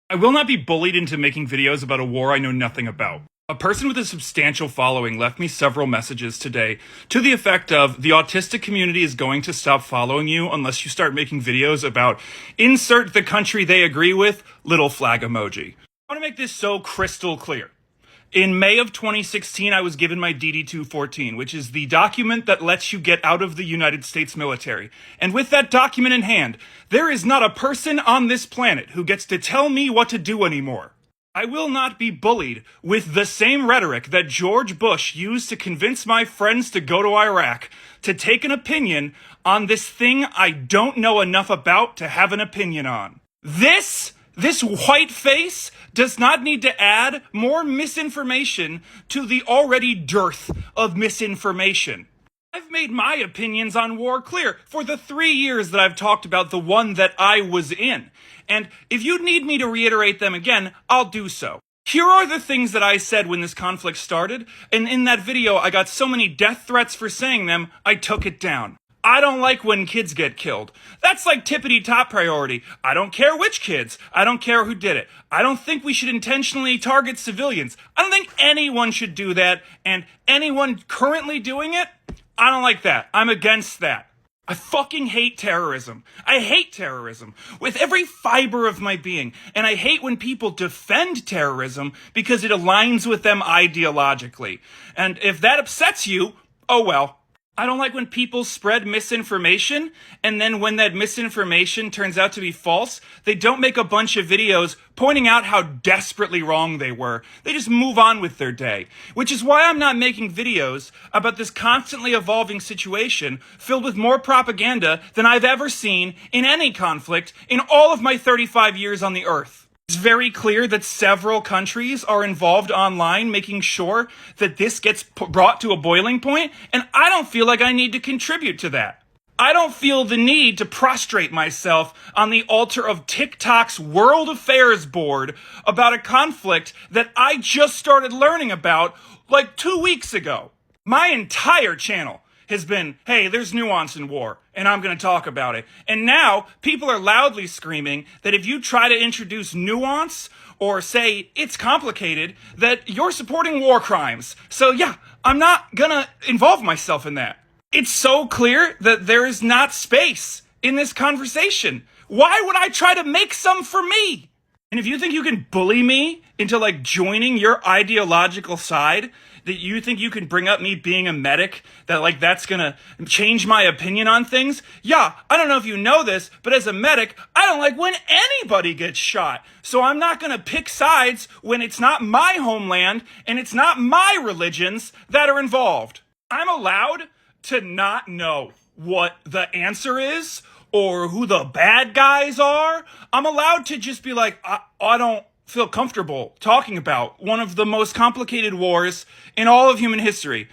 I will not be bullied into making videos about a war I know nothing about. A person with a substantial following left me several messages today to the effect of, the autistic community is going to stop following you unless you start making videos about insert the country they agree with, little flag emoji. I want to make this so crystal clear. In May of 2016, I was given my DD-214, which is the document that lets you get out of the United States military. And with that document in hand, there is not a person on this planet who gets to tell me what to do anymore. I will not be bullied with the same rhetoric that George Bush used to convince my friends to go to Iraq to take an opinion on this thing I don't know enough about to have an opinion on. This white face does not need to add more misinformation to the already dearth of misinformation. I've made my opinions on war clear for the 3 years that I've talked about the one that I was in. And if you need me to reiterate them again, I'll do so. Here are the things that I said when this conflict started, and in that video I got so many death threats for saying them, I took it down. I don't like when kids get killed. That's like tippity top priority. I don't care which kids. I don't care who did it. I don't think we should intentionally target civilians. I don't think anyone should do that, and anyone currently doing it, I don't like that. I'm against that. I fucking hate terrorism. I hate terrorism with every fiber of my being. And I hate when people defend terrorism because it aligns with them ideologically. And if that upsets you, oh well. I don't like when people spread misinformation, and then when that misinformation turns out to be false, they don't make a bunch of videos pointing out how desperately wrong they were. They just move on with their day. Which is why I'm not making videos about this constantly evolving situation filled with more propaganda than I've ever seen in any conflict in all of my 35 years on the earth. It's very clear that several countries are involved online making sure that this gets brought to a boiling point, and I don't feel like I need to contribute to that. I don't feel the need to prostrate myself on the altar of TikTok's World Affairs board about a conflict that I just started learning about like 2 weeks ago. My entire channel has been, hey, there's nuance in war, and I'm going to talk about it. And now, people are loudly screaming that if you try to introduce nuance, or say it's complicated, that you're supporting war crimes. So yeah, I'm not going to involve myself in that. It's so clear that there is not space in this conversation. Why would I try to make some for me? And if you think you can bully me into like joining your ideological side, that you think you can bring up me being a medic, that like that's gonna change my opinion on things? Yeah, I don't know if you know this, but as a medic, I don't like when anybody gets shot. So I'm not gonna pick sides when it's not my homeland and it's not my religions that are involved. I'm allowed to not know what the answer is or who the bad guys are. I'm allowed to just be like, I don't feel comfortable talking about one of the most complicated wars in all of human history.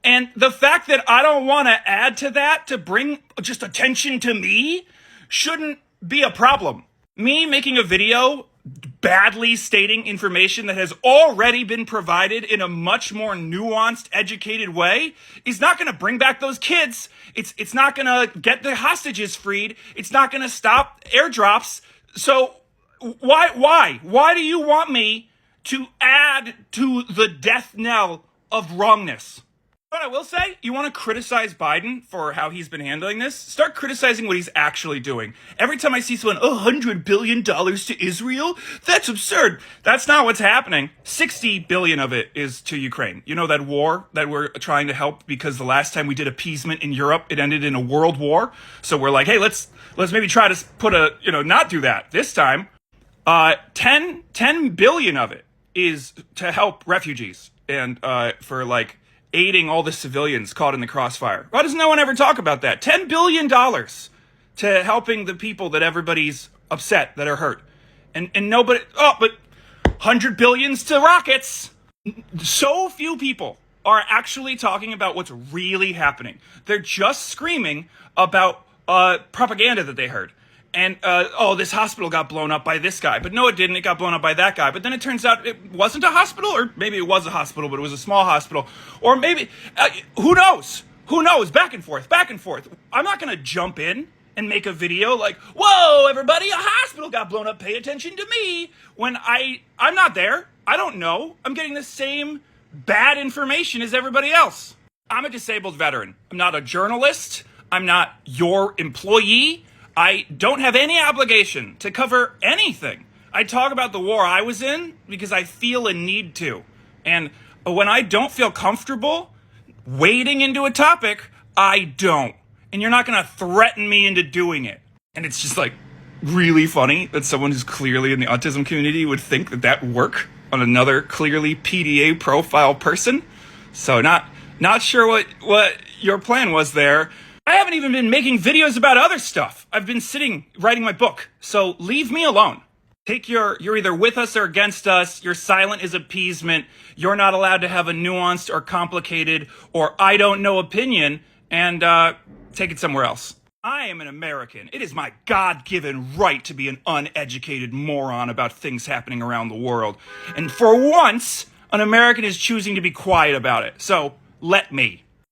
And the fact that I don't want to add to that to bring just attention to me shouldn't be a problem. Me making a video badly stating information that has already been provided in a much more nuanced, educated way is not going to bring back those kids. It's not going to get the hostages freed. It's not going to stop airdrops. So why do you want me to add to the death knell of wrongness? But I will say, you want to criticize Biden for how he's been handling this? Start criticizing what he's actually doing. Every time I see someone, $100 billion to Israel? That's absurd. That's not what's happening. 60 billion of it is to Ukraine. You know, that war that we're trying to help because the last time we did appeasement in Europe, it ended in a world war. So we're like, hey, let's maybe try to put not do that this time. 10 billion of it is to help refugees and for like aiding all the civilians caught in the crossfire. Why does no one ever talk about that? $10 billion to helping the people that everybody's upset, that are hurt. And nobody, but 100 billions to rockets. So few people are actually talking about what's really happening. They're just screaming about propaganda that they heard. And, this hospital got blown up by this guy. But no, it didn't. It got blown up by that guy. But then it turns out it wasn't a hospital, or maybe it was a hospital, but it was a small hospital. Or maybe, who knows? Who knows? Back and forth, back and forth. I'm not going to jump in and make a video like, whoa, everybody, a hospital got blown up, pay attention to me, when I'm not there. I don't know. I'm getting the same bad information as everybody else. I'm a disabled veteran. I'm not a journalist. I'm not your employee. I don't have any obligation to cover anything. I talk about the war I was in because I feel a need to. And when I don't feel comfortable wading into a topic, I don't. And you're not going to threaten me into doing it. And it's just like really funny that someone who's clearly in the autism community would think that that would work on another clearly PDA profile person. So not sure what your plan was there. I haven't even been making videos about other stuff. I've been sitting writing my book. So leave me alone. You're either with us or against us. Your silent is appeasement. You're not allowed to have a nuanced or complicated or I don't know opinion, and take it somewhere else. I am an American. It is my God-given right to be an uneducated moron about things happening around the world. And for once, an American is choosing to be quiet about it. So let me.